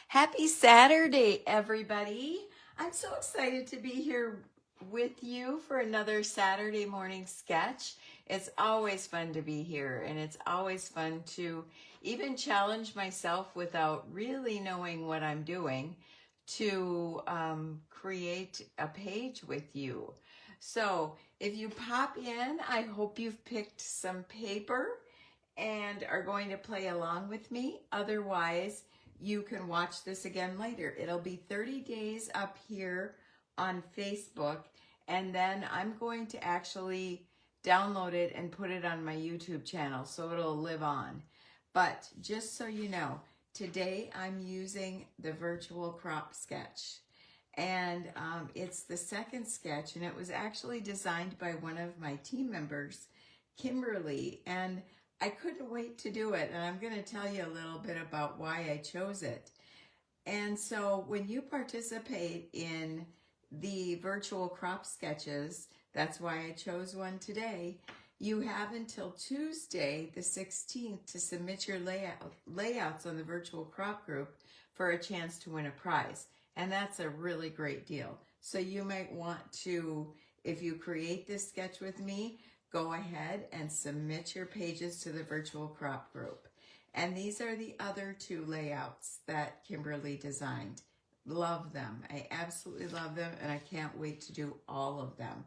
Happy Saturday, everybody. I'm so excited to be here with you for another Saturday morning sketch. It's always fun to be here, and it's always fun to even challenge myself without really knowing what I'm doing to create a page with you. So if you pop in, I hope you've picked some paper and are going to play along with me. Otherwise, you can watch this again later. It'll be 30 days up here on Facebook, and then I'm going to actually download it and put it on my YouTube channel so it'll live on. But just so you know, today I'm using the virtual crop sketch. And it's the second sketch, and it was actually designed by one of my team members, Kimberly, and I couldn't wait to do it, and I'm going to tell you a little bit about why I chose it. And so when you participate in the virtual crop sketches, that's why I chose one today, you have until Tuesday the 16th to submit your layouts on the virtual crop group for a chance to win a prize. And that's a really great deal. So you might want to, if you create this sketch with me, go ahead and submit your pages to the virtual crop group. And these are the other two layouts that Kimberly designed. Love them. I absolutely love them, and I can't wait to do all of them.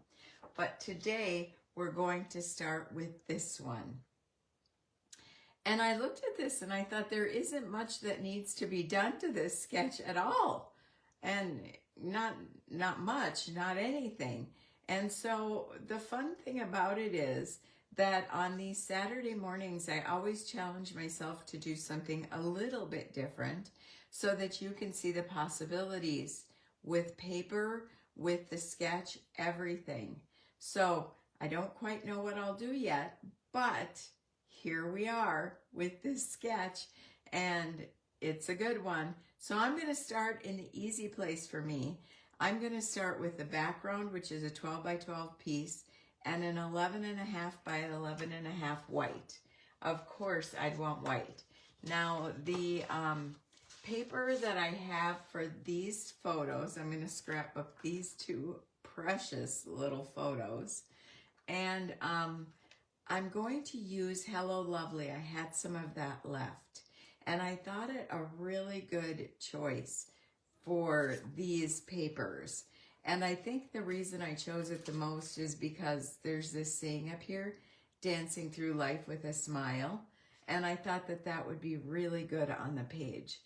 But today we're going to start with this one. And I looked at this and I thought there isn't much that needs to be done to this sketch at all. And not much, not anything. And so the fun thing about it is that on these Saturday mornings, I always challenge myself to do something a little bit different so that you can see the possibilities with paper, with the sketch, everything. So I don't quite know what I'll do yet, but here we are with this sketch, and it's a good one. So I'm going to start in the easy place for me. I'm going to start with the background, which is a 12 by 12 piece, and an 11.5 by 11.5 white. Of course, I'd want white. Now, the paper that I have for these photos, I'm going to scrapbook these two precious little photos. And I'm going to use Hello Lovely. I had some of that left. And I thought it a really good choice for these papers. And I think the reason I chose it the most is because there's this saying up here, dancing through life with a smile. And I thought that that would be really good on the page.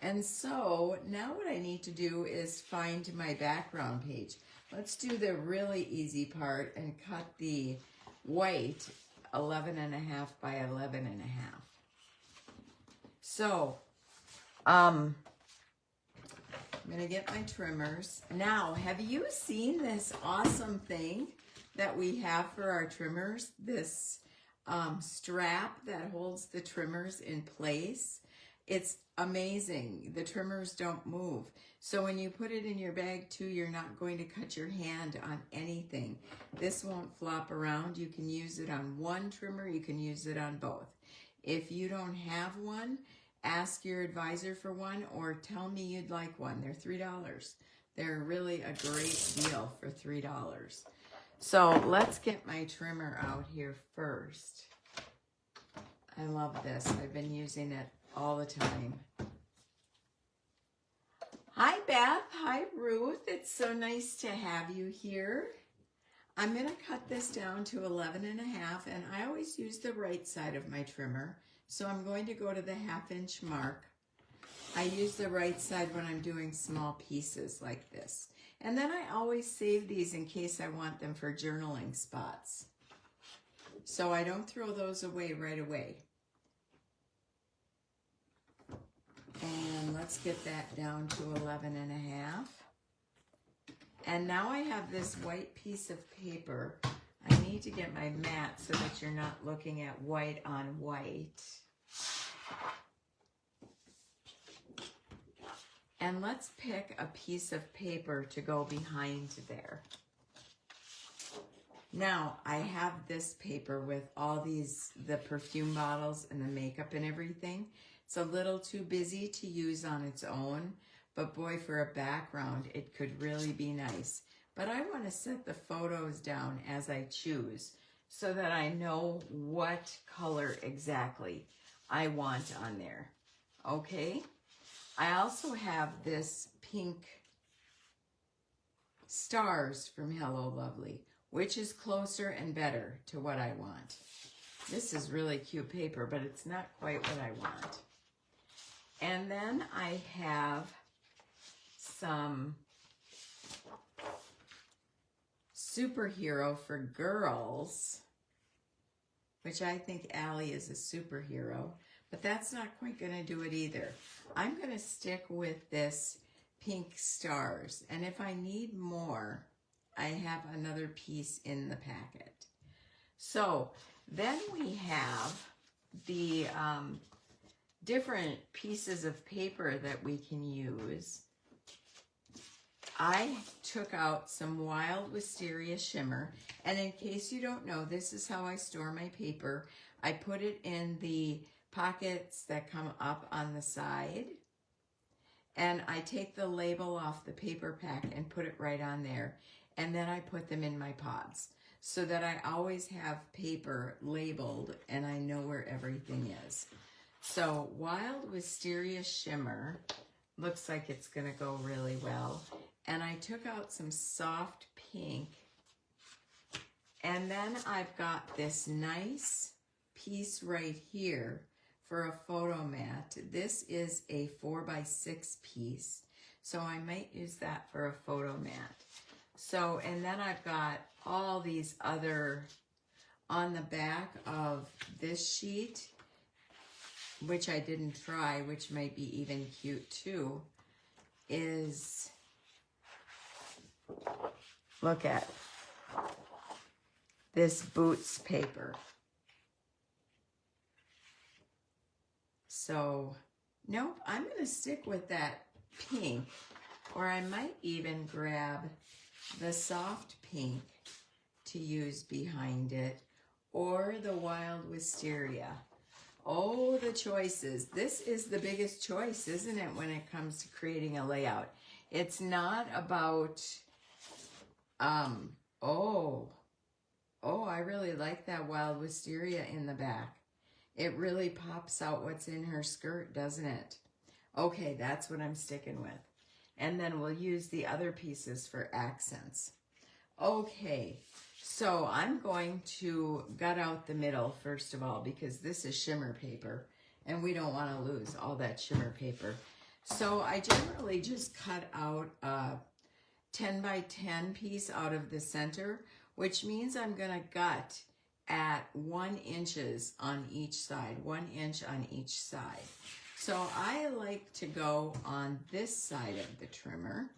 And so now what I need to do is find my background page. Let's do the really easy part and cut the white 11.5 by 11.5. So, I'm going to get my trimmers. Now, have you seen this awesome thing that we have for our trimmers? This strap that holds the trimmers in place. It's amazing. The trimmers don't move. So when you put it in your bag too, you're not going to cut your hand on anything. This won't flop around. You can use it on one trimmer. You can use it on both. If you don't have one, ask your advisor for one or tell me you'd like one. They're $3. They're really a great deal for $3. So let's get my trimmer out here first. I love this. I've been using it all the time. Hi Beth, hi Ruth. It's so nice to have you here. I'm going to cut this down to 11.5, and I always use the right side of my trimmer. So I'm going to go to the 1/2 inch mark. I use the right side when I'm doing small pieces like this. And then I always save these in case I want them for journaling spots. So I don't throw those away right away. And let's get that down to 11.5. And now I have this white piece of paper. I need to get my mat so that you're not looking at white on white. And let's pick a piece of paper to go behind there. Now, I have this paper with all these, the perfume bottles and the makeup and everything. It's a little too busy to use on its own, but boy, for a background, it could really be nice. But I want to set the photos down as I choose so that I know what color exactly I want on there. Okay? I also have this pink stars from Hello Lovely, which is closer and better to what I want. This is really cute paper, but it's not quite what I want. And then I have some superhero for girls, which I think Allie is a superhero, but that's not quite going to do it either. I'm going to stick with this pink stars, and if I need more, I have another piece in the packet. So then we have the different pieces of paper that we can use. I took out some Wild Wisteria Shimmer, and in case you don't know, this is how I store my paper. I put it in the pockets that come up on the side, and I take the label off the paper pack and put it right on there, and then I put them in my pods so that I always have paper labeled and I know where everything is. So Wild Wisteria Shimmer looks like it's going to go really well. And I took out some soft pink. And then I've got this nice piece right here for a photo mat. This is a 4x6 piece. So I might use that for a photo mat. So, and then I've got all these other, on the back of this sheet, which I didn't try, which might be even cute too, is, look at this Boots paper. So, nope, I'm going to stick with that pink, or I might even grab the soft pink to use behind it, or the Wild Wisteria. Oh, the choices. This is the biggest choice, isn't it, when it comes to creating a layout? It's not about, oh, I really like that Wild Wisteria in the back. It really pops out what's in her skirt, doesn't it? Okay, that's what I'm sticking with. And then we'll use the other pieces for accents. Okay, so I'm going to gut out the middle first of all, because this is shimmer paper and we don't want to lose all that shimmer paper. So I generally just cut out a 10 by 10 piece out of the center, which means I'm going to gut at 1 inch on each side, 1 inch on each side. So I like to go on this side of the trimmer.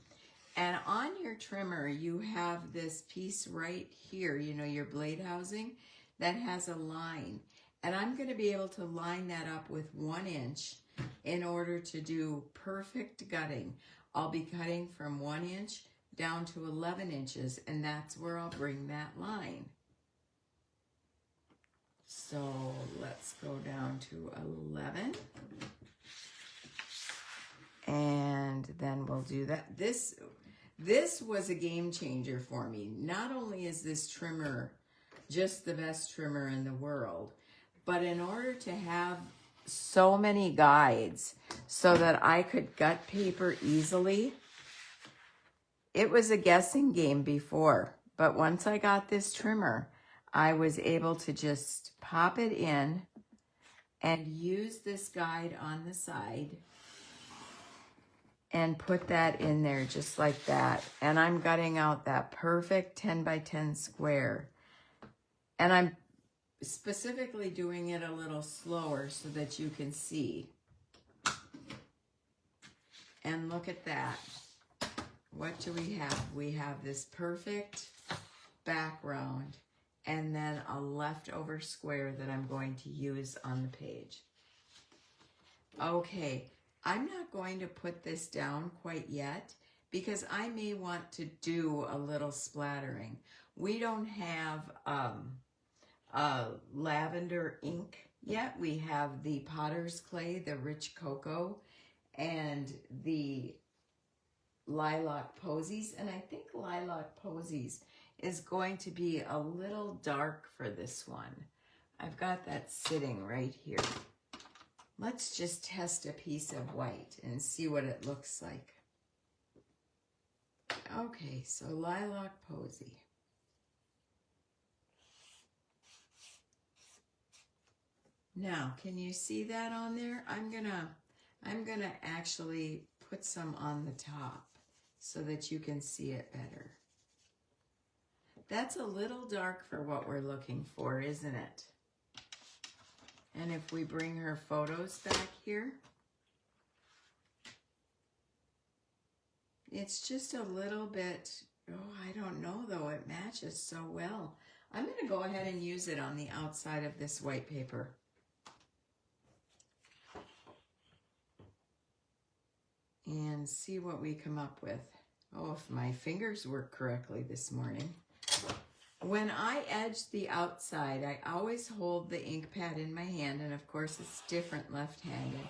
And on your trimmer, you have this piece right here, you know, your blade housing, that has a line. And I'm going to be able to line that up with 1 inch in order to do perfect gutting. I'll be cutting from 1 inch down to 11 inches, and that's where I'll bring that line. So let's go down to 11. And then we'll do that. This was a game changer for me. Not only is this trimmer just the best trimmer in the world, but in order to have so many guides so that I could gut paper easily, it was a guessing game before. But once I got this trimmer, I was able to just pop it in and use this guide on the side and put that in there just like that. And I'm gutting out that perfect 10 by 10 square. And I'm specifically doing it a little slower so that you can see. And look at that. What do we have? We have this perfect background and then a leftover square that I'm going to use on the page. Okay. I'm not going to put this down quite yet because I may want to do a little splattering. We don't have lavender ink yet. We have the Potter's Clay, the Rich Cocoa, and the Lilac Posies. And I think Lilac Posies is going to be a little dark for this one. I've got that sitting right here. Let's just test a piece of white and see what it looks like. Okay, so Lilac Posy. Now, can you see that on there? I'm gonna actually put some on the top so that you can see it better. That's a little dark for what we're looking for, isn't it? And if we bring her photos back here, it's just a little bit, oh, I don't know though, it matches so well. I'm going to go ahead and use it on the outside of this white paper. And see what we come up with. Oh, if my fingers work correctly this morning. When I edge the outside, I always hold the ink pad in my hand, and of course it's different left-handed.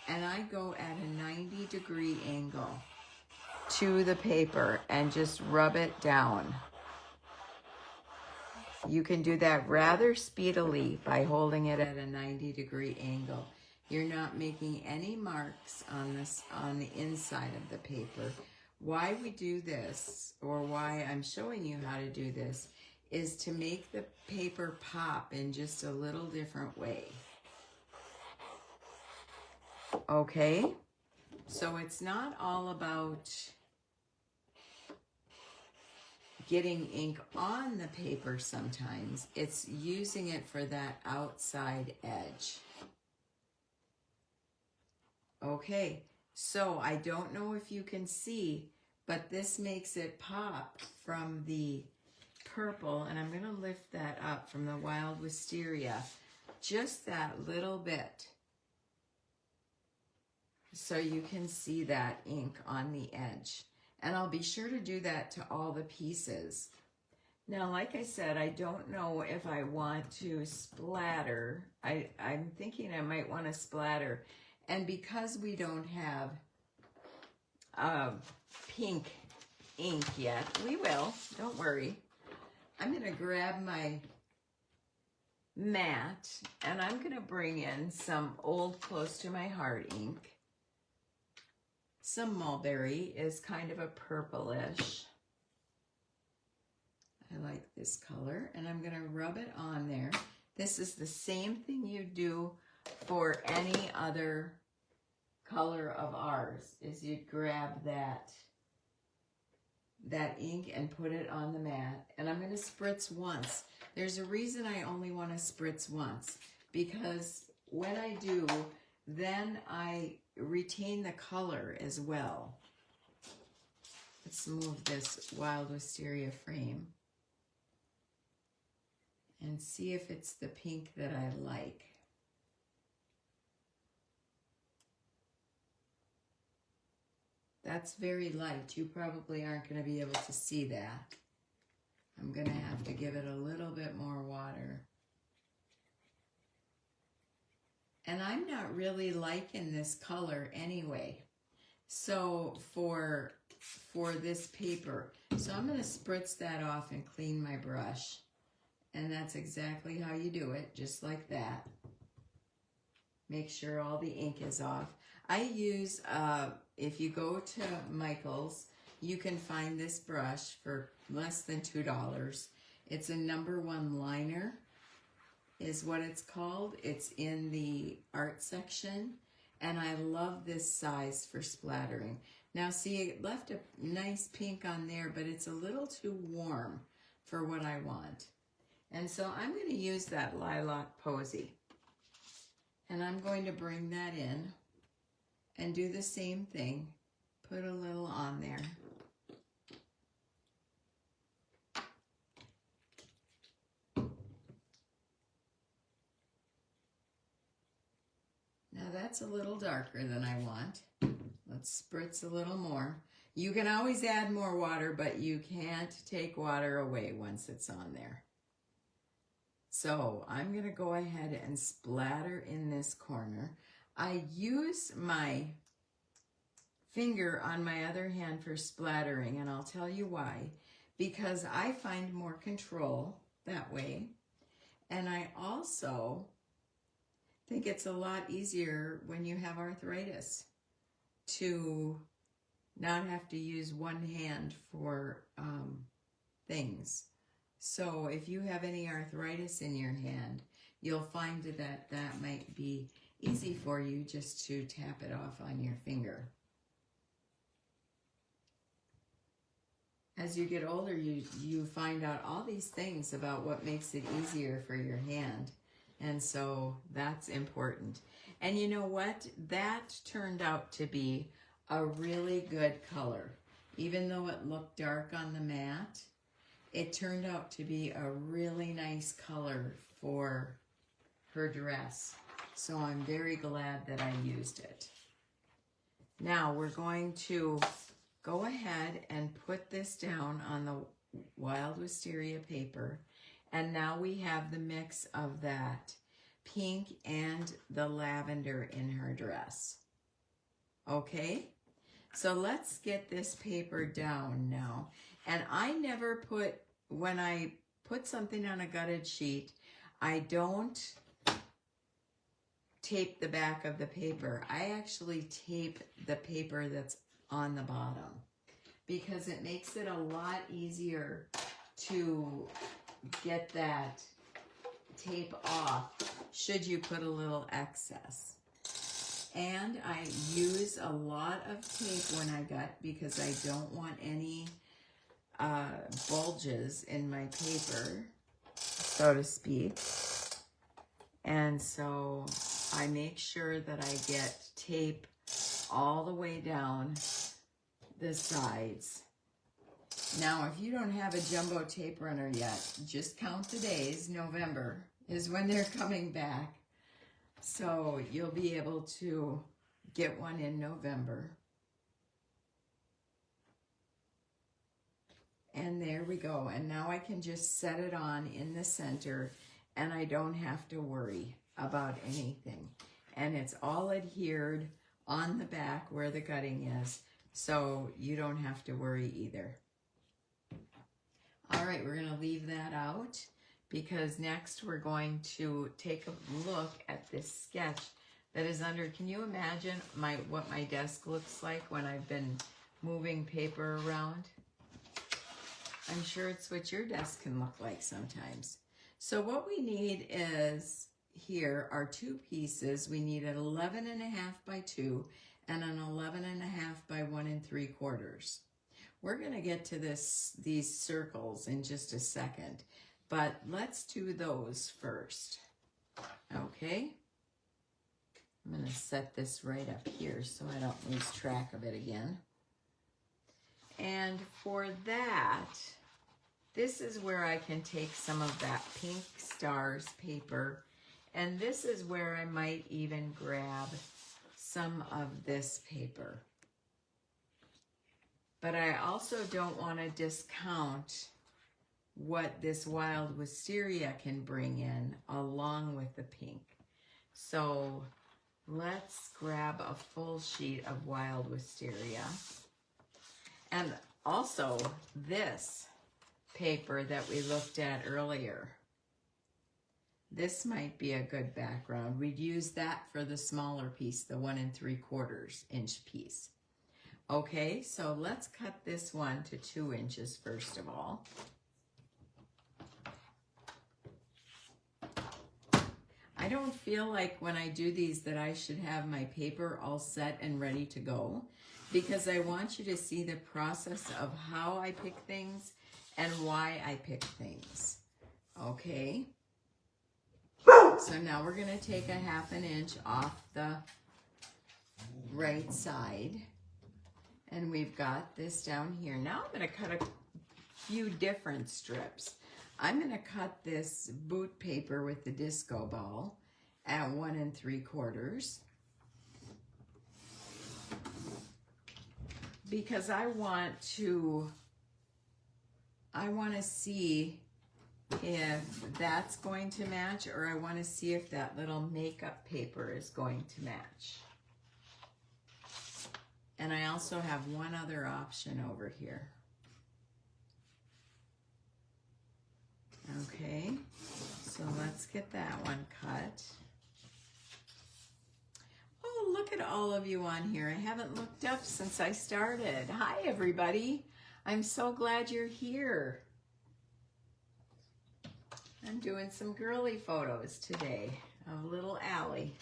And I go at a 90-degree angle to the paper and just rub it down. You can do that rather speedily by holding it at a 90-degree angle. You're not making any marks on the inside of the paper. Why we do this, or why I'm showing you how to do this, is to make the paper pop in just a little different way. Okay? So it's not all about getting ink on the paper sometimes. It's using it for that outside edge. Okay, so I don't know if you can see, but this makes it pop from the purple, and I'm going to lift that up from the Wild Wisteria, just that little bit, so you can see that ink on the edge. And I'll be sure to do that to all the pieces. Now, like I said, I don't know if I want to splatter. I'm thinking I might want to splatter. And because we don't have pink ink yet, we will, don't worry. I'm going to grab my mat, and I'm going to bring in some Old Close to My Heart ink. Some Mulberry is kind of a purplish. I like this color, and I'm going to rub it on there. This is the same thing you do for any other color of ours, is you grab that ink and put it on the mat. And I'm going to spritz once. There's a reason I only want to spritz once, because when I do, then I retain the color as well. Let's move this Wild Wisteria frame and see if it's the pink that I like. That's very light. You probably aren't going to be able to see that. I'm going to have to give it a little bit more water. And I'm not really liking this color anyway. So for this paper. So I'm going to spritz that off and clean my brush. And that's exactly how you do it, just like that. Make sure all the ink is off. I use, if you go to Michael's, you can find this brush for less than $2. It's a #1 liner, is what it's called. It's in the art section, and I love this size for splattering. Now see, it left a nice pink on there, but it's a little too warm for what I want. And so I'm going to use that Lilac Posy. And I'm going to bring that in and do the same thing. Put a little on there. Now that's a little darker than I want. Let's spritz a little more. You can always add more water, but you can't take water away once it's on there. So I'm going to go ahead and splatter in this corner. I use my finger on my other hand for splattering, and I'll tell you why. Because I find more control that way. And I also think it's a lot easier when you have arthritis to not have to use one hand for things. So if you have any arthritis in your hand, you'll find that that might be easy for you just to tap it off on your finger. As you get older, you find out all these things about what makes it easier for your hand. And so that's important. And you know what? That turned out to be a really good color. Even though it looked dark on the mat, it turned out to be a really nice color for her dress. So I'm very glad that I used it. Now we're going to go ahead and put this down on the Wild Wisteria paper. And now we have the mix of that pink and the lavender in her dress. Okay? So let's get this paper down now. And I never put, when I put something on a gutted sheet, I don't tape the back of the paper. I actually tape the paper that's on the bottom because it makes it a lot easier to get that tape off should you put a little excess. And I use a lot of tape when I gut because I don't want any bulges in my paper, so to speak. And so I make sure that I get tape all the way down the sides. Now, if you don't have a jumbo tape runner yet, just count the days. November is when they're coming back. So you'll be able to get one in November. And there we go. And now I can just set it on in the center and I don't have to worry about anything. And it's all adhered on the back where the gutting is. So you don't have to worry either. All right, we're going to leave that out because next we're going to take a look at this sketch that is under. Can you imagine what my desk looks like when I've been moving paper around? I'm sure it's what your desk can look like sometimes. So what we need is, here are two pieces. We need an 11.5 by 2 and an 11.5 by 1 3/4. We're going to get to these circles in just a second, but let's do those first. Okay? I'm going to set this right up here so I don't lose track of it again. And for that, this is where I can take some of that Pink Stars paper, and this is where I might even grab some of this paper. But I also don't want to discount what this Wild Wisteria can bring in along with the pink. So let's grab a full sheet of Wild Wisteria. And also this paper that we looked at earlier. This might be a good background. We'd use that for the smaller piece, the 1 3/4 inch piece. Okay, so let's cut this one to 2 inches first of all. I don't feel like when I do these that I should have my paper all set and ready to go, because I want you to see the process of how I pick things and why I pick things. Okay? So now we're going to take a 1/2 inch off the right side. And we've got this down here. Now I'm going to cut a few different strips. I'm going to cut this boot paper with the disco ball at 1 3/4. Because I want to see if that's going to match, or I want to see if that little makeup paper is going to match. And I also have one other option over here. Okay, so let's get that one cut. Oh, look at all of you on here. I haven't looked up since I started. Hi, everybody. I'm so glad you're here. I'm doing some girly photos today of little Allie.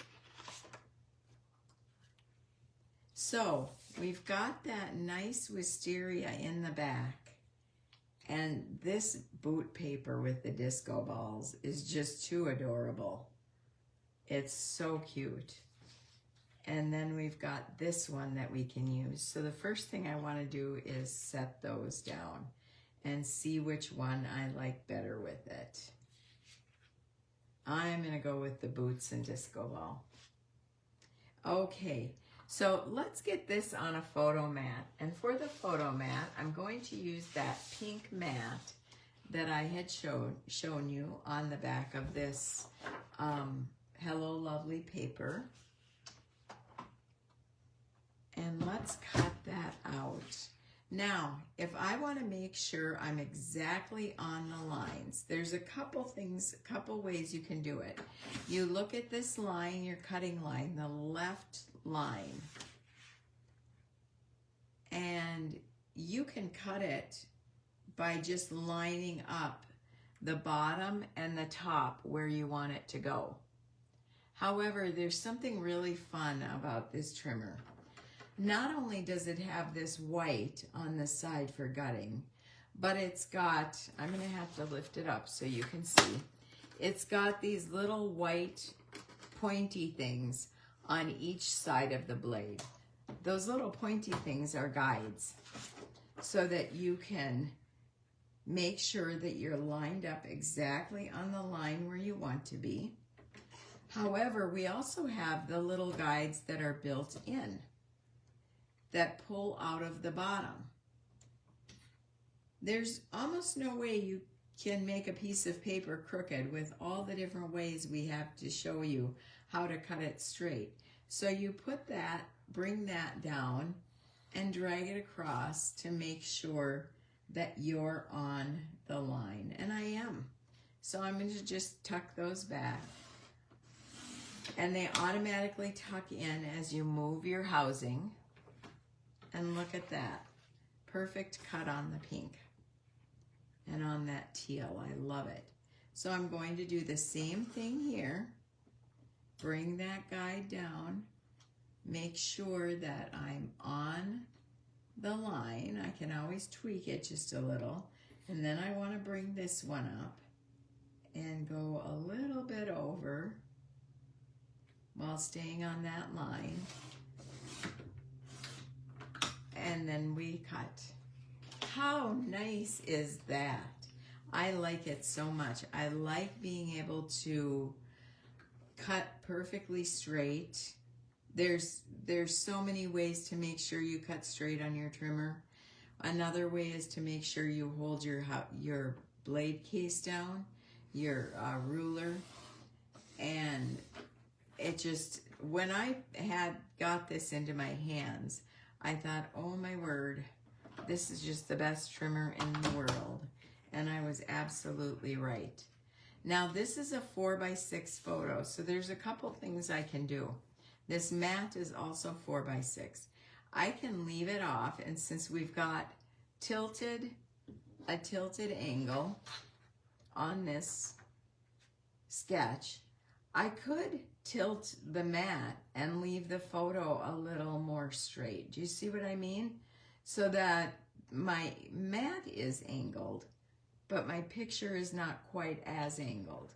So we've got that nice wisteria in the back. And this boot paper with the disco balls is just too adorable. It's so cute. And then we've got this one that we can use. So the first thing I want to do is set those down and see which one I like better with it. I'm going to go with the boots and disco ball. Okay, so let's get this on a photo mat. And for the photo mat, I'm going to use that pink mat that I had shown you on the back of this Hello Lovely paper. And let's cut that out. Now, if I want to make sure I'm exactly on the lines, there's a couple ways you can do it. You look at this line, your cutting line, the left line, and you can cut it by just lining up the bottom and the top where you want it to go. However, there's something really fun about this trimmer. Not only does it have this white on the side for gutting, but it's got, I'm going to have to lift it up so you can see, it's got these little white pointy things on each side of the blade. Those little pointy things are guides so that you can make sure that you're lined up exactly on the line where you want to be. However, we also have the little guides that are built in that pull out of the bottom. There's almost no way you can make a piece of paper crooked with all the different ways we have to show you how to cut it straight. So you put that, bring that down, and drag it across to make sure that you're on the line. And I am. So I'm going to just tuck those back. And they automatically tuck in as you move your housing. And look at that. Perfect cut on the pink. And on that teal. I love it. So I'm going to do the same thing here. Bring that guide down. Make sure that I'm on the line. I can always tweak it just a little. And then I want to bring this one up and go a little bit over while staying on that line. And then we cut. How nice is that? I like it so much. I like being able to cut perfectly straight. There's so many ways to make sure you cut straight on your trimmer. Another way is to make sure you hold your blade case down, your ruler, and it just, when I had got this into my hands, I thought, oh my word, this is just the best trimmer in the world. And I was absolutely right. Now this is a 4x6 photo, so there's a couple things I can do. This mat is also 4x6. I can leave it off, and since we've got a tilted angle on this sketch, I could tilt the mat and leave the photo a little more straight. Do you see what I mean? So that my mat is angled, but my picture is not quite as angled.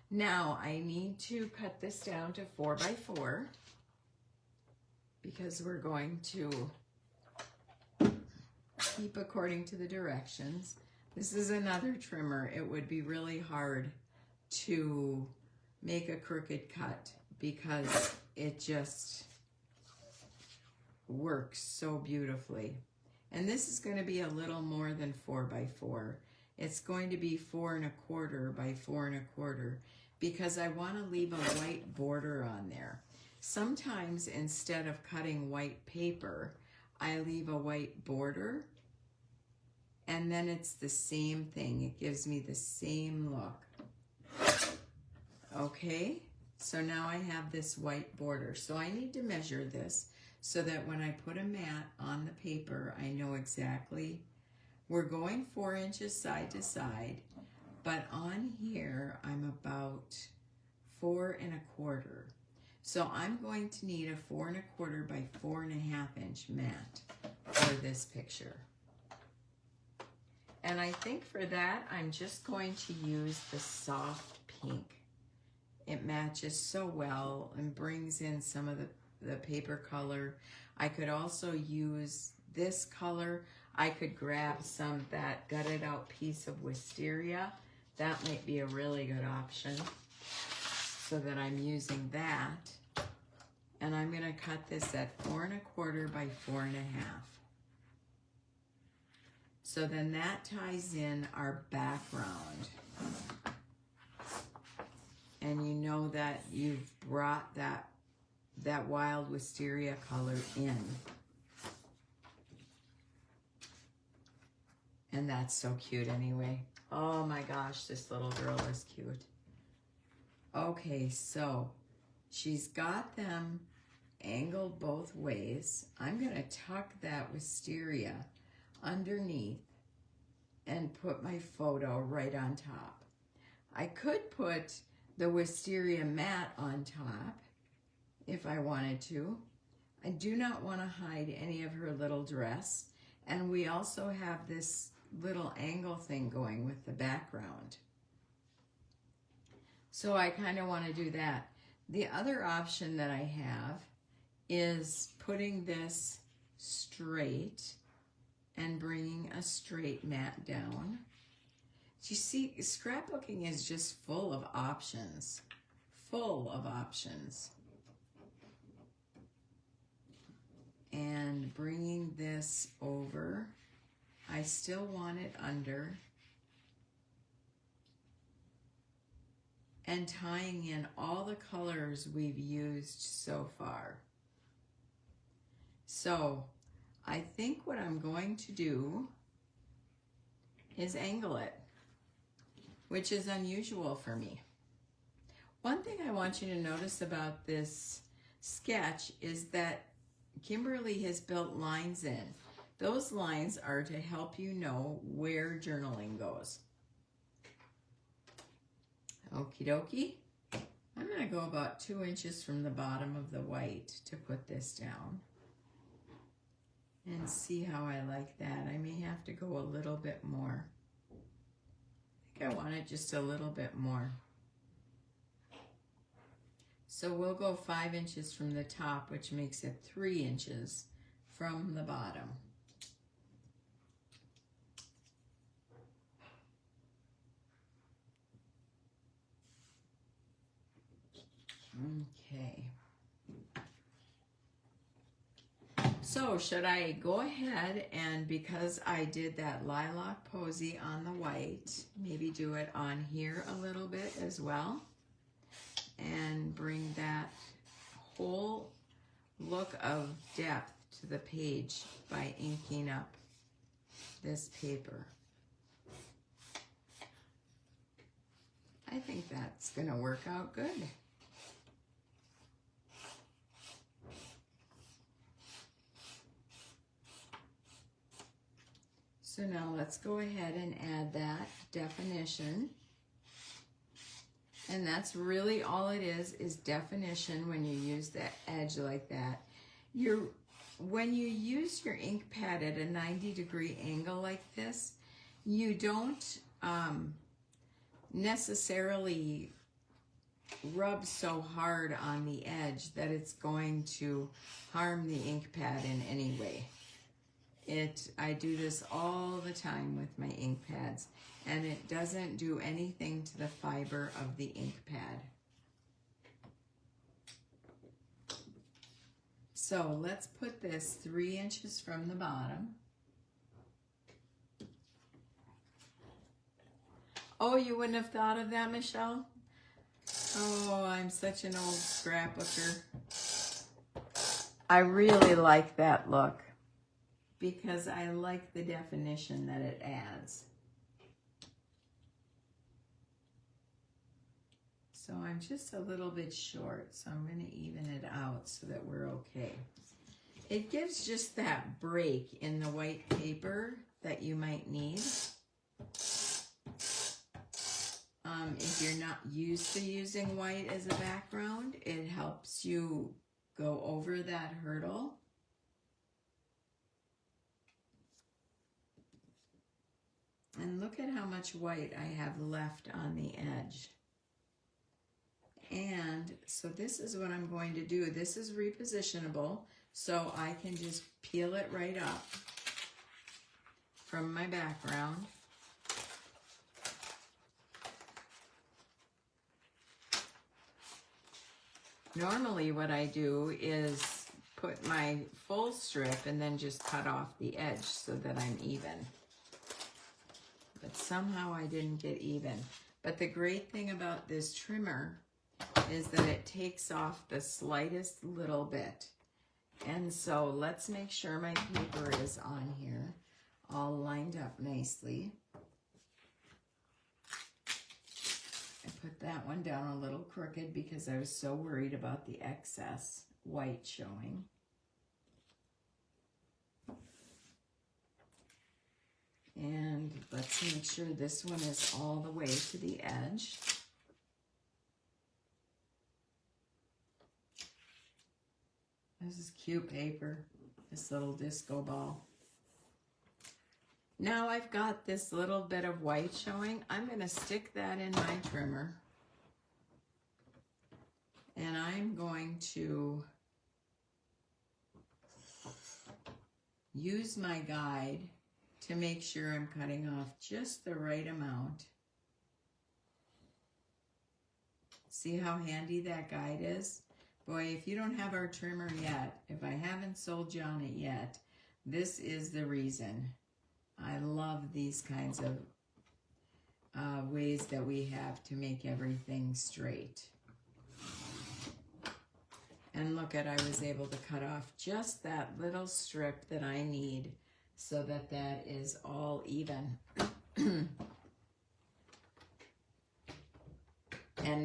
Now I need to cut this down to 4x4 because we're going to keep according to the directions. This is another trimmer. It would be really hard to make a crooked cut because it just works so beautifully. And this is going to be a little more than 4x4. It's going to be 4 1/4 by 4 1/4 because I want to leave a white border on there. Sometimes instead of cutting white paper, I leave a white border, and then it's the same thing. It gives me the same look. Okay, so now I have this white border. So I need to measure this so that when I put a mat on the paper, I know exactly. We're going 4 inches side to side, but on here, I'm about 4 1/4. So I'm going to need a 4 1/4 by 4 1/2 inch mat for this picture. And I think for that, I'm just going to use the soft pink. It matches so well and brings in some of the paper color. I could also use this color. I could grab some that gutted out piece of Wisteria. That might be a really good option. So that I'm using that. And I'm going to cut this at 4 1/4 by 4 1/2. So then that ties in our background. And you know that you've brought that wild Wisteria color in. And that's so cute anyway. Oh my gosh, this little girl is cute. Okay, so she's got them angled both ways. I'm going to tuck that Wisteria underneath and put my photo right on top. I could put the Wisteria mat on top if I wanted to. I do not want to hide any of her little dress. And we also have this little angle thing going with the background. So I kind of want to do that. The other option that I have is putting this straight and bringing a straight mat down. You see, scrapbooking is just full of options. Full of options. And bringing this over. I still want it under. And tying in all the colors we've used so far. So I think what I'm going to do is angle it, which is unusual for me. One thing I want you to notice about this sketch is that Kimberly has built lines in. Those lines are to help you know where journaling goes. Okie dokie. I'm going to go about 2 inches from the bottom of the white to put this down. And see how I like that. I may have to go a little bit more. I think I want it just a little bit more. So we'll go 5 inches from the top, which makes it 3 inches from the bottom. Okay. So should I go ahead and, because I did that lilac posy on the white, maybe do it on here a little bit as well, and bring that whole look of depth to the page by inking up this paper. I think that's going to work out good. So now let's go ahead and add that definition. And that's really all it is definition when you use that edge like that. When you use your ink pad at a 90-degree angle like this, you don't necessarily rub so hard on the edge that it's going to harm the ink pad in any way. I do this all the time with my ink pads, and it doesn't do anything to the fiber of the ink pad. So let's put this 3 inches from the bottom. Oh, you wouldn't have thought of that, Michelle? Oh, I'm such an old scrapbooker. I really like that look because I like the definition that it adds. So I'm just a little bit short, so I'm going to even it out so that we're okay. It gives just that break in the white paper that you might need. If you're not used to using white as a background, it helps you go over that hurdle. And look at how much white I have left on the edge. And so this is what I'm going to do. This is repositionable, so I can just peel it right up from my background. Normally what I do is put my full strip and then just cut off the edge so that I'm even. But somehow I didn't get even. But the great thing about this trimmer is that it takes off the slightest little bit. And so let's make sure my paper is on here, all lined up nicely. I put that one down a little crooked because I was so worried about the excess white showing. And let's make sure this one is all the way to the edge. This is cute paper, this little disco ball. Now I've got this little bit of white showing. I'm going to stick that in my trimmer. And I'm going to use my guide to make sure I'm cutting off just the right amount. See how handy that guide is? Boy, if you don't have our trimmer yet, if I haven't sold you on it yet, this is the reason. I love these kinds of ways that we have to make everything straight. And look at, I was able to cut off just that little strip that I need so that that is all even. And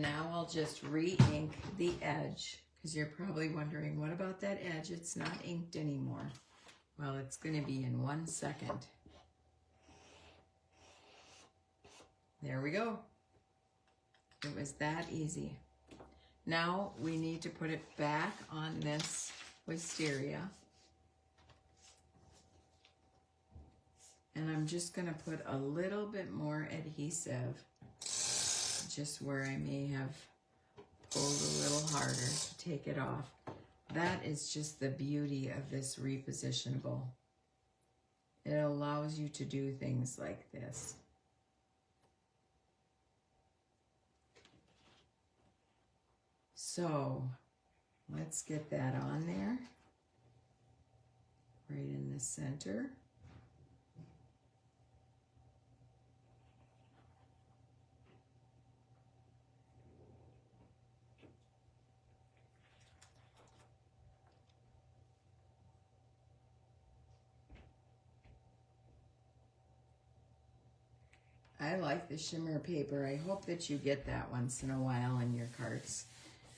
now I'll just re-ink the edge, because you're probably wondering, what about that edge? It's not inked anymore. Well, it's going to be in 1 second. There we go. It was that easy. Now we need to put it back on this Wisteria. And I'm just going to put a little bit more adhesive just where I may have pulled a little harder to take it off. That is just the beauty of this repositionable. It allows you to do things like this. So let's get that on there, right in the center. I like the shimmer paper. I hope that you get that once in a while in your carts,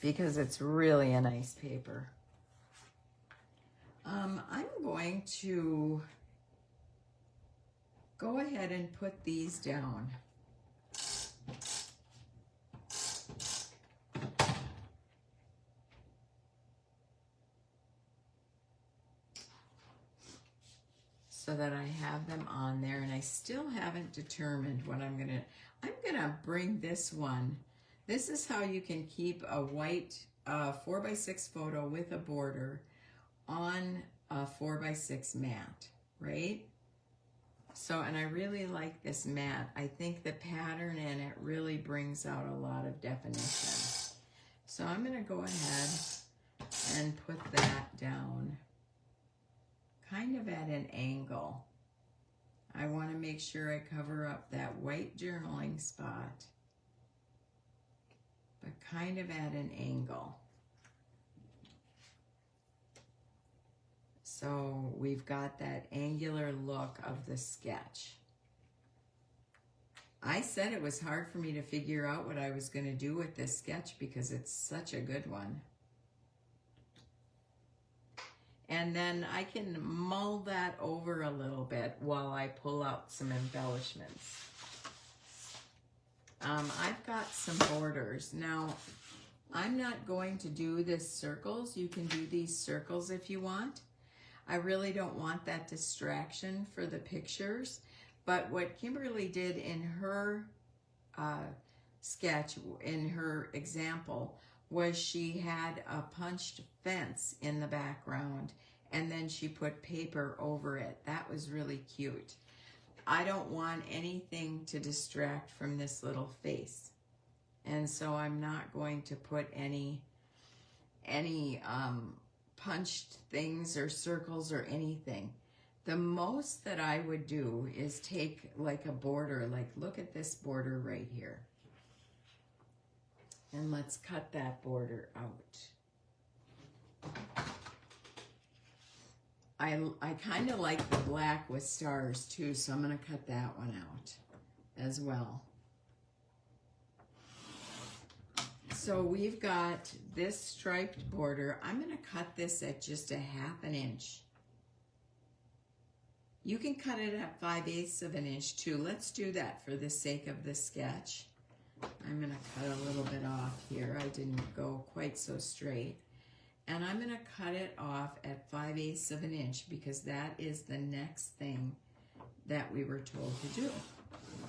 because it's really a nice paper. I'm going to go ahead and put these down. So that I have them on there, and I still haven't determined what I'm gonna bring this one. This is how you can keep a white 4x6 photo with a border on a 4x6 mat, right? So, and I really like this mat. I think the pattern in it really brings out a lot of definition. So I'm gonna go ahead and put that down kind of at an angle. I want to make sure I cover up that white journaling spot, but kind of at an angle. So we've got that angular look of the sketch. I said it was hard for me to figure out what I was going to do with this sketch because it's such a good one. And then I can mull that over a little bit while I pull out some embellishments. I've got some borders. Now, I'm not going to do this circles. You can do these circles if you want. I really don't want that distraction for the pictures. But what Kimberly did in her sketch, in her example, was she had a punched fence in the background and then she put paper over it. That was really cute. I don't want anything to distract from this little face. And so I'm not going to put any punched things or circles or anything. The most that I would do is take like a border, like look at this border right here. And let's cut that border out. I kind of like the black with stars too, so I'm going to cut that one out as well. So we've got this striped border. I'm going to cut this at just 1/2 inch. You can cut it at 5/8 of an inch too. Let's do that for the sake of the sketch. I'm going to cut a little bit off here. I didn't go quite so straight. And I'm going to cut it off at 5/8 of an inch because that is the next thing that we were told to do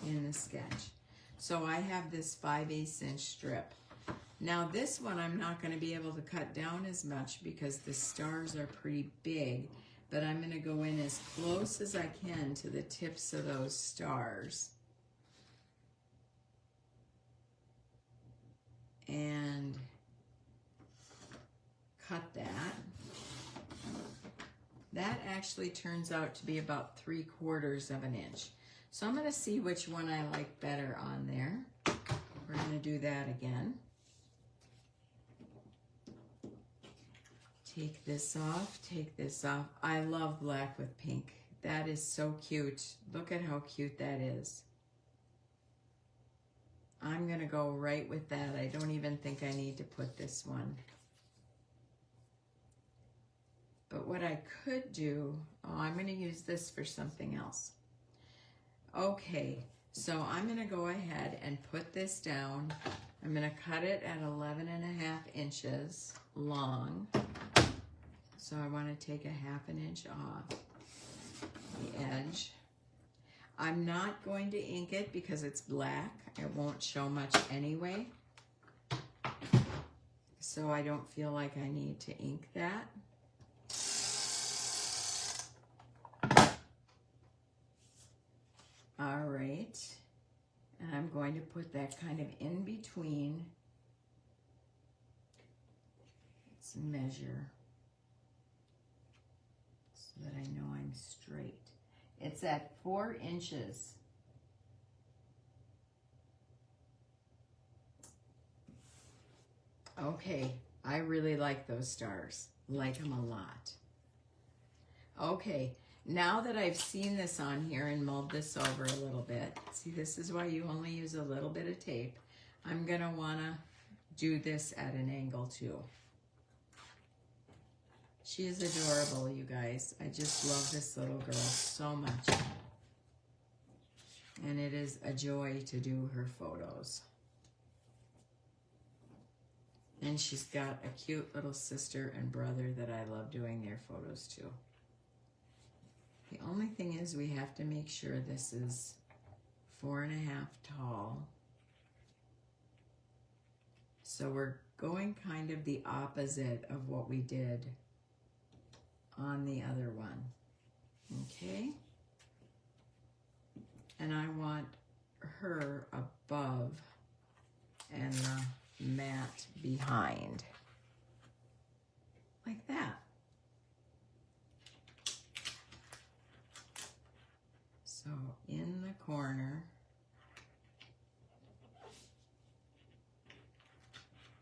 in the sketch. So I have this 5/8 inch strip. Now this one I'm not going to be able to cut down as much because the stars are pretty big. But I'm going to go in as close as I can to the tips of those stars. And cut that. That actually turns out to be about 3/4 of an inch. So I'm going to see which one I like better on there. We're going to do that again. Take this off, take this off. I love black with pink. That is so cute. Look at how cute that is. I'm going to go right with that. I don't even think I need to put this one. But what I could do, I'm going to use this for something else. Okay, so I'm going to go ahead and put this down. I'm going to cut it at 11.5 inches long. So I want to take 1/2 inch off the edge. I'm not going to ink it because it's black. It won't show much anyway. So I don't feel like I need to ink that. All right. And I'm going to put that kind of in between. Let's measure so that I know I'm straight. It's at 4 inches. Okay, I really like those stars. Like them a lot. Okay, now that I've seen this on here and mulled this over a little bit, see, this is why you only use a little bit of tape. I'm gonna wanna do this at an angle too. She is adorable, you guys. I just love this little girl so much. And it is a joy to do her photos. And she's got a cute little sister and brother that I love doing their photos too. The only thing is we have to make sure this is 4.5 tall. So we're going kind of the opposite of what we did on the other one. Okay? And I want her above and the mat behind. Like that. So So in the corner,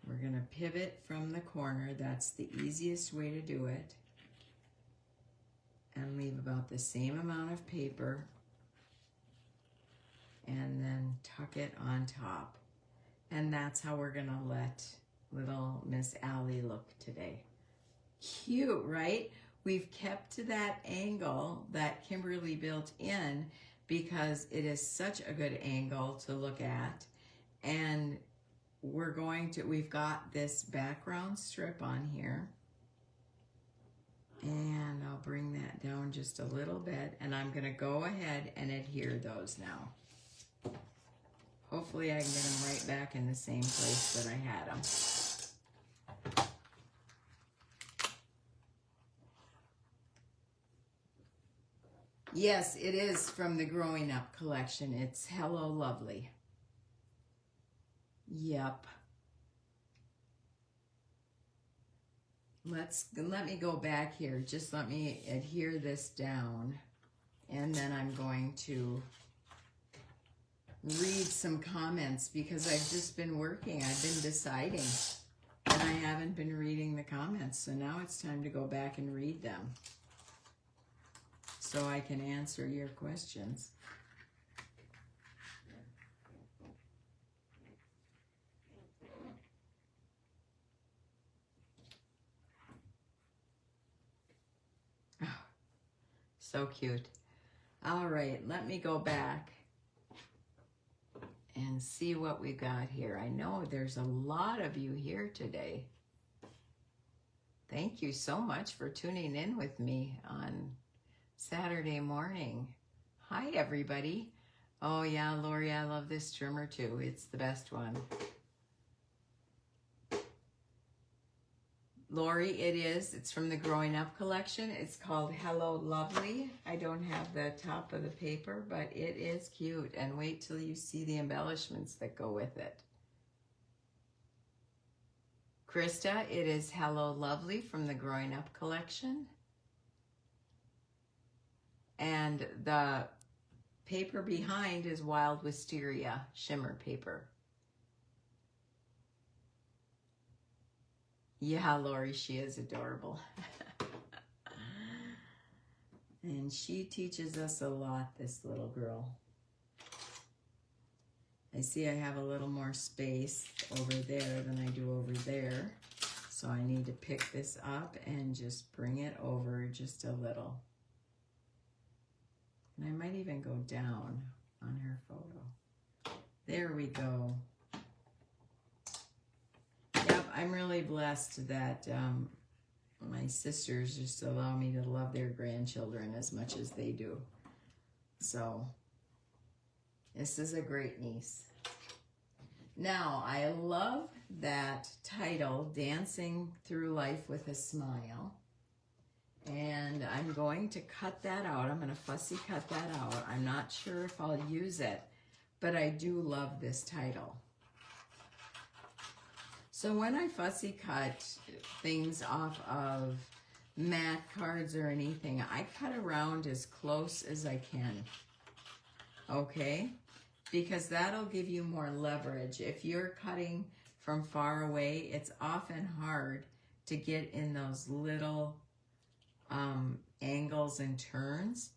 we're going to pivot from the corner. That's the easiest way to do it. And leave about the same amount of paper. And then tuck it on top. And that's how we're going to let little Miss Allie look today. Cute, right? We've kept to that angle that Kimberly built in because it is such a good angle to look at. And we've got this background strip on here. And I'll bring that down just a little bit. And I'm going to go ahead and adhere those now. Hopefully I can get them right back in the same place that I had them. Yes, it is from the Growing Up collection. It's Hello Lovely. Yep. Let me go back here. Just let me adhere this down. And then I'm going to read some comments because I've just been working. I've been deciding. And I haven't been reading the comments. So now it's time to go back and read them, so I can answer your questions. Oh, so cute. All right, let me go back and see what we got here. I know there's a lot of you here today. Thank you so much for tuning in with me on Saturday morning. Hi, everybody. Oh, yeah, Lori, I love this trimmer, too. It's the best one. Lori, it is. It's from the Growing Up collection. It's called Hello Lovely. I don't have the top of the paper, but it is cute. And wait till you see the embellishments that go with it. Krista, it is Hello Lovely from the Growing Up collection. And the paper behind is Wild Wisteria shimmer paper. Yeah, Lori, she is adorable. And she teaches us a lot, this little girl. I see I have a little more space over there than I do over there. So I need to pick this up and just bring it over just a little. And I might even go down on her photo. There we go. Yep, I'm really blessed that my sisters just allow me to love their grandchildren as much as they do. So, this is a great niece. Now, I love that title, Dancing Through Life with a Smile. And I'm going to cut that out. I'm going to fussy cut that out. I'm not sure if I'll use it, but I do love this title. So when I fussy cut things off of mat cards or anything, I cut around as close as I can. Okay? Because that'll give you more leverage. If you're cutting from far away, it's often hard to get in those little angles and turns.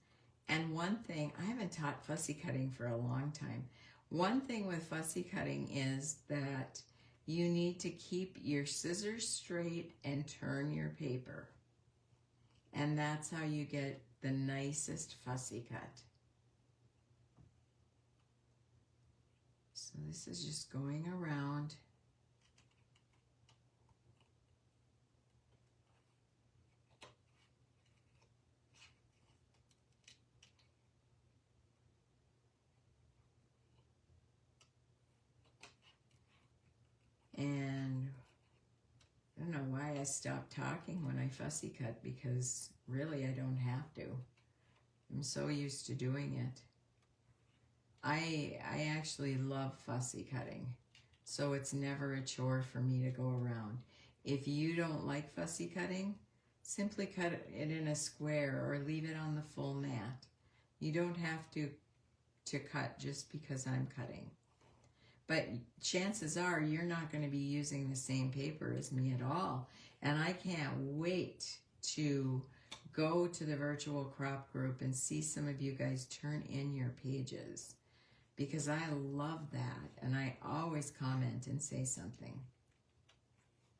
And one thing, I haven't taught fussy cutting for a long time. One thing with fussy cutting is that you need to keep your scissors straight and turn your paper. And that's how you get the nicest fussy cut. So this is just going around. And I don't know why I stopped talking when I fussy cut, because really I don't have to. I'm so used to doing it. I actually love fussy cutting, so it's never a chore for me to go around. If you don't like fussy cutting, simply cut it in a square or leave it on the full mat. You don't have to cut just because I'm cutting. But chances are you're not going to be using the same paper as me at all. And I can't wait to go to the virtual crop group and see some of you guys turn in your pages, because I love that, and I always comment and say something.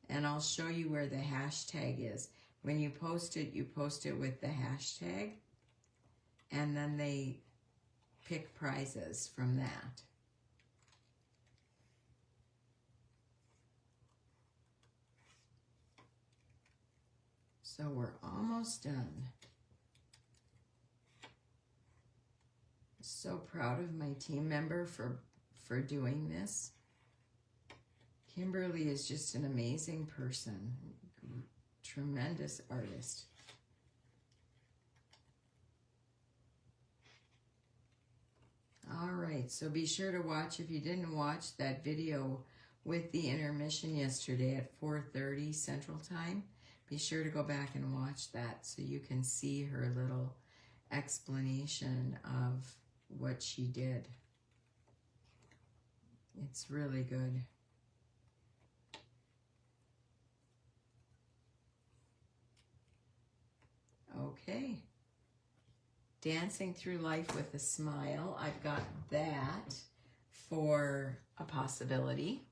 And I'll show you where the hashtag is. When you post it with the hashtag, and then they pick prizes from that. So we're almost done. So proud of my team member for doing this. Kimberly is just an amazing person, tremendous artist. All right, so be sure to watch, if you didn't watch that video with the intermission yesterday at 4:30 Central Time, be sure to go back and watch that so you can see her little explanation of what she did. It's really good. Okay. Dancing Through Life with a Smile. I've got that for a possibility.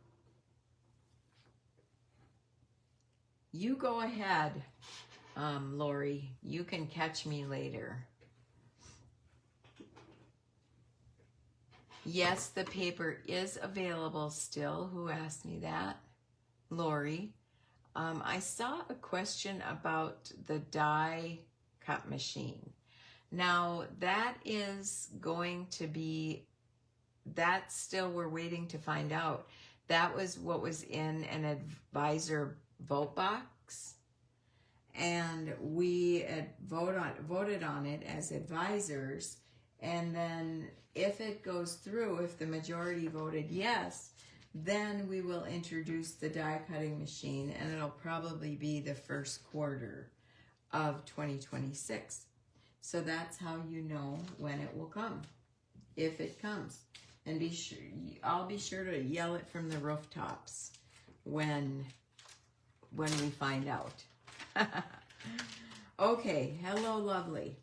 You go ahead, Lori. You can catch me later. Yes, the paper is available still. Who asked me that? Lori. I saw a question about the die cut machine. Now, that is going to be, that's still, we're waiting to find out. That was what was in an advisor vote box, and we voted on it as advisors, and then if it goes through, if the majority voted yes, then we will introduce the die cutting machine, and it'll probably be the first quarter of 2026. So that's how you know when it will come, if it comes. And be sure, I'll be sure to yell it from the rooftops when we find out. Okay, hello lovely.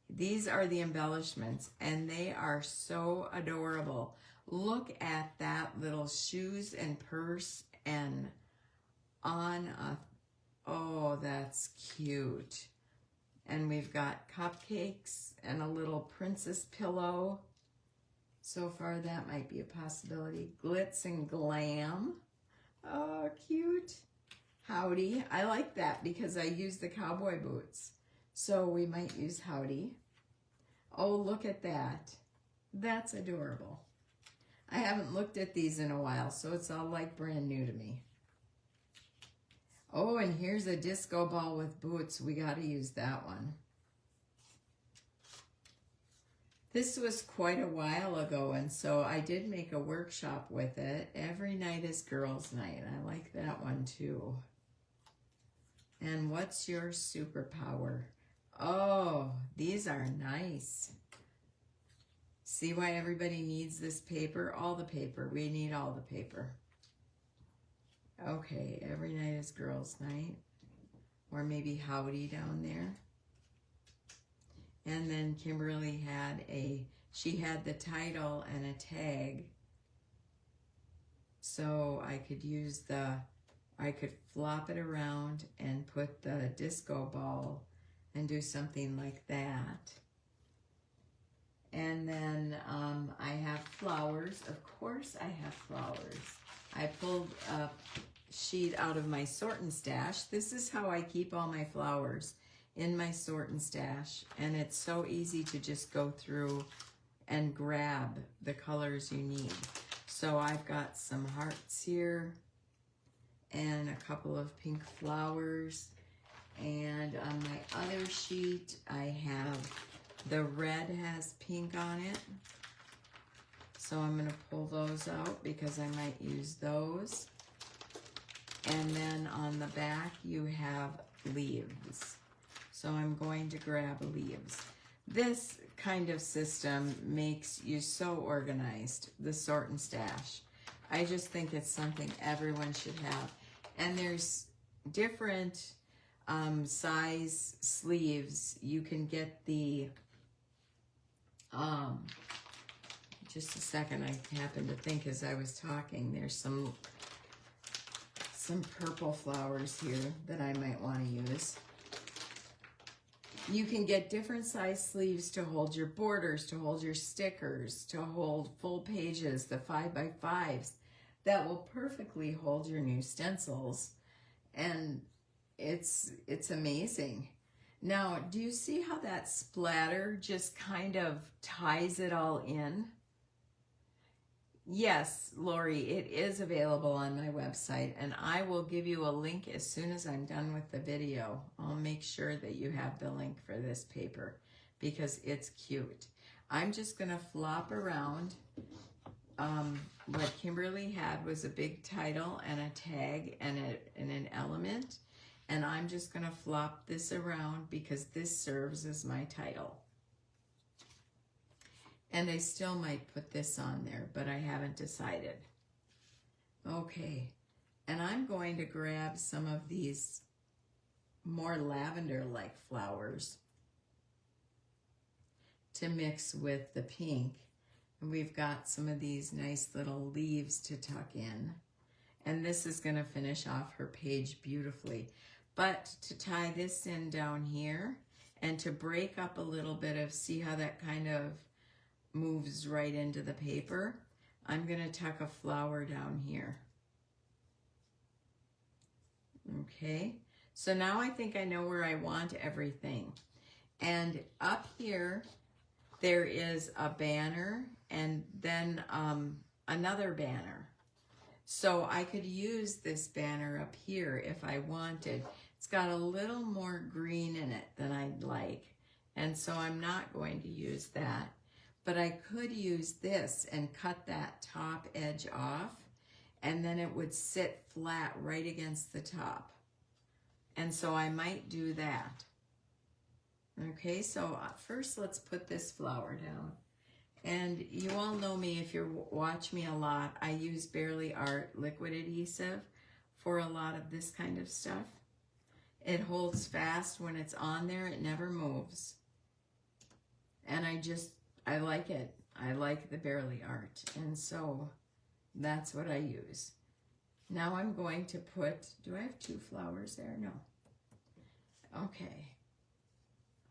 These are the embellishments, and they are so adorable. Look at that little shoes and purse and on a, oh, that's cute. And we've got cupcakes and a little princess pillow. So far, that might be a possibility. Glitz and glam. Oh, cute. Howdy. I like that because I use the cowboy boots. So we might use howdy. Oh, look at that. That's adorable. I haven't looked at these in a while, so it's all like brand new to me. Oh, and here's a disco ball with boots. We got to use that one. This was quite a while ago, and so I did make a workshop with it. Every night is girls' night. I like that one too. And what's your superpower? Oh, these are nice. See why everybody needs this paper? All the paper. We need all the paper. Okay, every night is girls' night. Or maybe howdy down there. And then Kimberly had she had the title and a tag. So I could use I could flop it around and put the disco ball and do something like that. And then I have flowers. Of course I have flowers. I pulled a sheet out of my sort and stash. This is how I keep all my flowers, in my sort and stash. And it's so easy to just go through and grab the colors you need. So I've got some hearts here and a couple of pink flowers. And on my other sheet, I have the red has pink on it. So I'm going to pull those out because I might use those. And then on the back, you have leaves. So I'm going to grab leaves. This kind of system makes you so organized, the sort and stash. I just think it's something everyone should have. And there's different size sleeves. You can get the, just a second, I happened to think as I was talking, there's some purple flowers here that I might want to use. You can get different size sleeves to hold your borders, to hold your stickers, to hold full pages, the 5x5s that will perfectly hold your new stencils. And it's amazing. Now, do you see how that splatter just kind of ties it all in? Yes, Lori, it is available on my website, and I will give you a link as soon as I'm done with the video. I'll make sure that you have the link for this paper because it's cute. I'm just going to flop around. What Kimberly had was a big title and a tag and an element, and I'm just going to flop this around because this serves as my title. And I still might put this on there, but I haven't decided. Okay, and I'm going to grab some of these more lavender-like flowers to mix with the pink. And we've got some of these nice little leaves to tuck in. And this is going to finish off her page beautifully. But to tie this in down here and to break up a little bit of, see how that kind of moves right into the paper, I'm going to tuck a flower down here. Okay, so now I think I know where I want everything. And up here, there is a banner and then another banner. So I could use this banner up here if I wanted. It's got a little more green in it than I'd like, and so I'm not going to use that. But I could use this and cut that top edge off, and then it would sit flat right against the top. And so I might do that. Okay, so first let's put this flower down. And you all know me, if you watch me a lot, I use Barely Art liquid adhesive for a lot of this kind of stuff. It holds fast when it's on there, it never moves. And I like it. I like the Barely Art, and so that's what I use. Now I'm going to put, do I have 2 flowers there? No. Okay.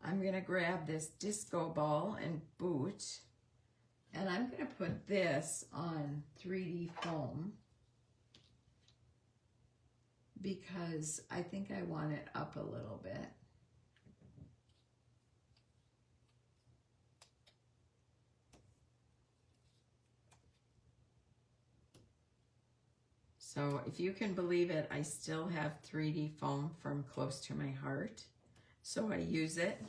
I'm going to grab this disco ball and boot, and I'm going to put this on 3D foam because I think I want it up a little bit. So if you can believe it, I still have 3D foam from close to my heart, so I use it.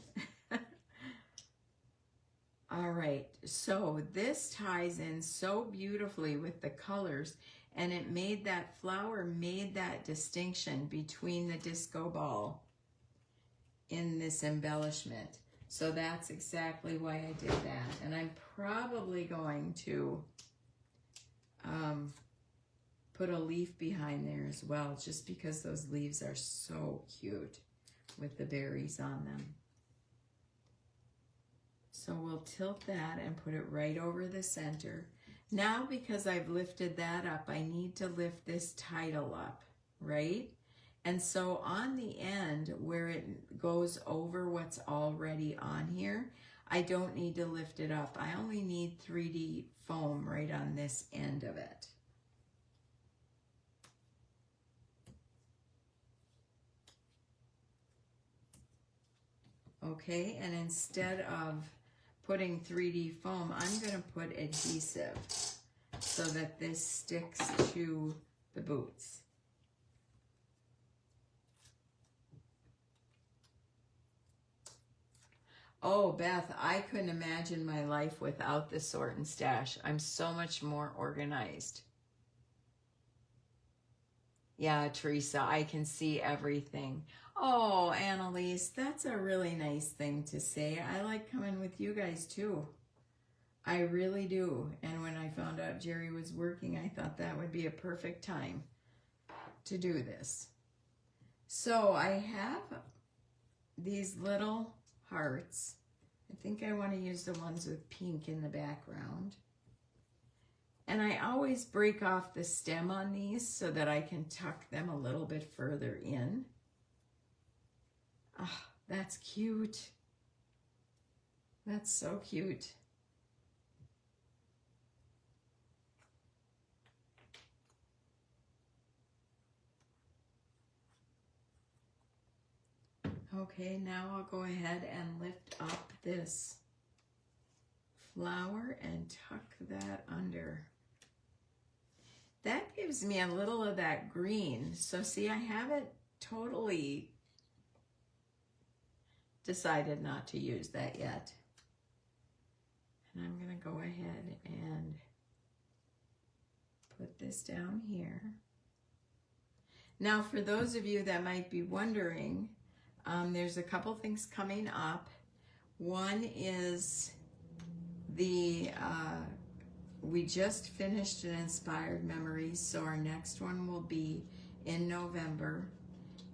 All right, so this ties in so beautifully with the colors, and it made that flower, made that distinction between the disco ball in this embellishment. So that's exactly why I did that. And I'm probably going to put a leaf behind there as well, just because those leaves are so cute with the berries on them. So we'll tilt that and put it right over the center. Now, because I've lifted that up, I need to lift this title up, right? And so on the end where it goes over what's already on here, I don't need to lift it up. I only need 3D foam right on this end of it. Okay, and instead of putting 3D foam, I'm going to put adhesive so that this sticks to the boots. Oh, Beth, I couldn't imagine my life without the sort and stash. I'm so much more organized. Yeah, Teresa, I can see everything. Oh, Annalise, that's a really nice thing to say. I like coming with you guys too. I really do. And when I found out Jerry was working, I thought that would be a perfect time to do this. So I have these little hearts. I think I want to use the ones with pink in the background. And I always break off the stem on these so that I can tuck them a little bit further in. Ah, that's cute. That's so cute. Okay, now I'll go ahead and lift up this flower and tuck that under. That gives me a little of that green. So see, I haven't totally decided not to use that yet. And I'm going to go ahead and put this down here. Now, for those of you that might be wondering, there's a couple things coming up. One is we just finished an Inspired Memories, so our next one will be in November.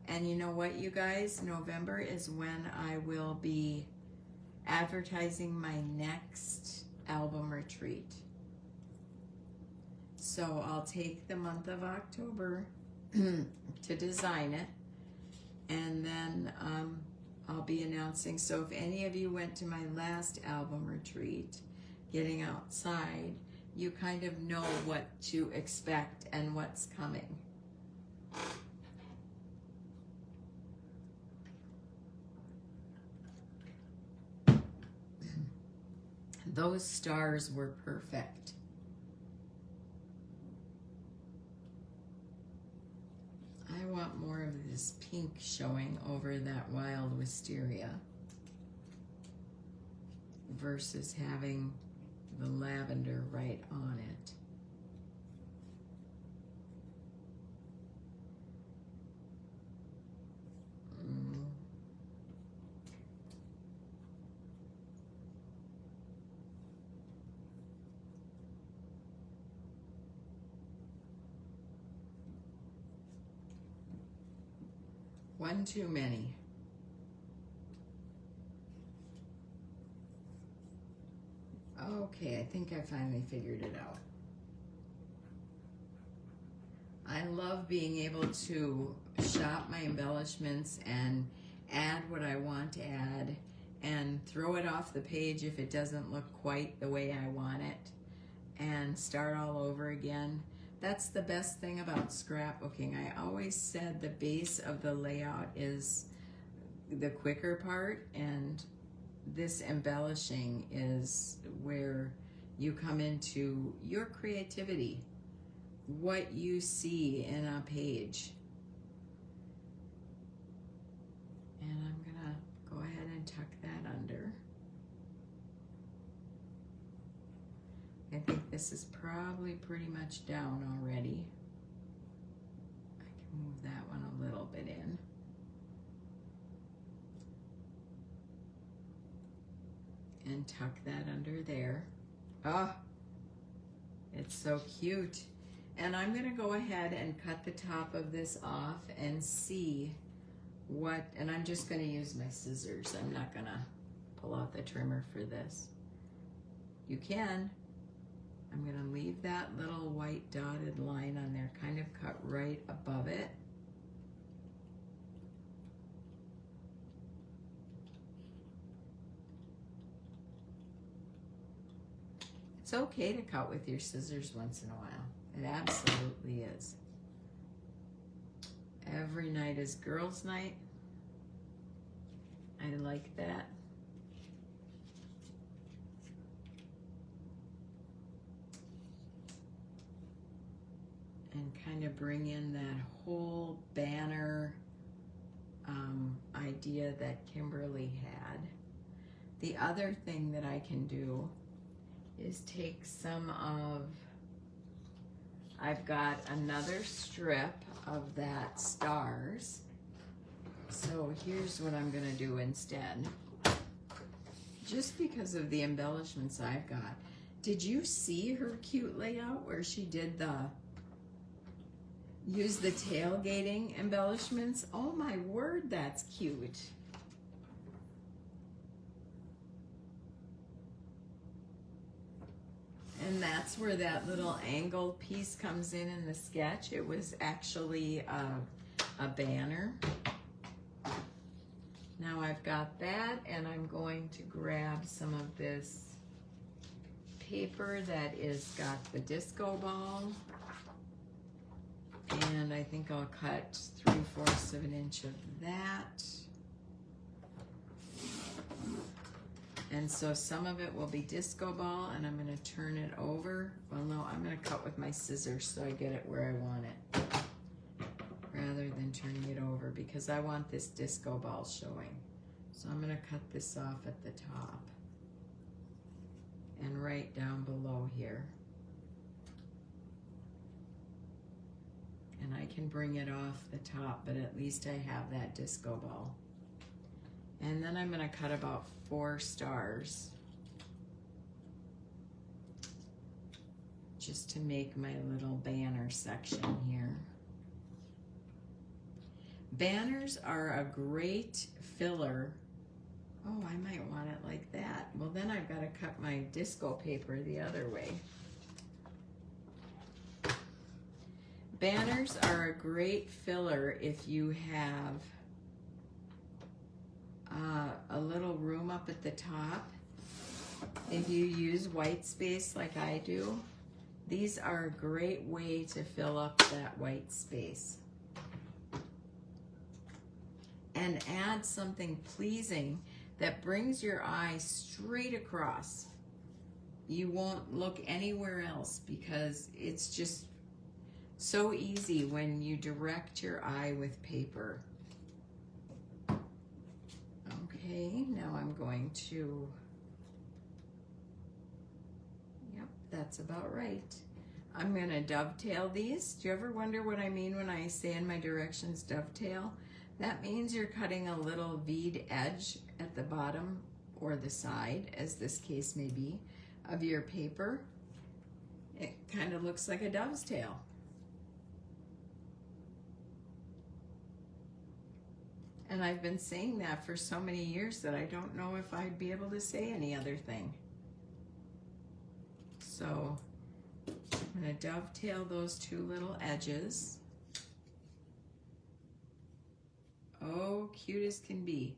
And you know what, you guys? November is when I will be advertising my next album retreat. So I'll take the month of October to design it, and then I'll be announcing. So if any of you went to my last album retreat, Getting Outside, you kind of know what to expect and what's coming. Those stars were perfect. I want more of this pink showing over that wild wisteria versus having the lavender right on it. One too many. Okay, I think I finally figured it out. I love being able to shop my embellishments and add what I want to add and throw it off the page if it doesn't look quite the way I want it and start all over again. That's the best thing about scrapbooking. I always said the base of the layout is the quicker part, and this embellishing is where you come into your creativity, what you see in a page. And I'm gonna go ahead and tuck that under. I think this is probably pretty much down already. I can move that one a little bit in. And tuck that under there. Oh, it's so cute. And I'm gonna go ahead and cut the top of this off and see what, and I'm just gonna use my scissors. I'm not gonna pull out the trimmer for this. You can. I'm gonna leave that little white dotted line on there, kind of cut right above it. It's okay to cut with your scissors once in a while. It absolutely is. Every night is girls' night. I like that. And kind of bring in that whole banner idea that Kimberly had. The other thing that I can do is take some of I've got another strip of that stars. So here's what I'm gonna do instead. Just because of the embellishments I've got. Did you see her cute layout where she did use the tailgating embellishments? Oh my word, that's cute. And that's where that little angled piece comes in the sketch. It was actually a banner. Now I've got that, and I'm going to grab some of this paper that is got the disco ball. And I think I'll cut 3/4 of an inch of that. And so some of it will be disco ball, and I'm gonna turn it over. Well, no, I'm gonna cut with my scissors so I get it where I want it, rather than turning it over, because I want this disco ball showing. So I'm gonna cut this off at the top and right down below here. And I can bring it off the top, but at least I have that disco ball. And then I'm gonna cut about 4 stars just to make my little banner section here. Banners are a great filler. Oh, I might want it like that. Well, then I've got to cut my disco paper the other way. Banners are a great filler if you have a little room up at the top. If you use white space like I do, these are a great way to fill up that white space. And add something pleasing that brings your eye straight across. You won't look anywhere else because it's just so easy when you direct your eye with paper. Okay, now I'm going to, yep, that's about right. I'm gonna dovetail these. Do you ever wonder what I mean when I say in my directions dovetail? That means you're cutting a little V'd edge at the bottom or the side, as this case may be, of your paper. It kind of looks like a dove's tail. And I've been saying that for so many years that I don't know if I'd be able to say any other thing. So I'm going to dovetail those 2 little edges. Oh, cute as can be.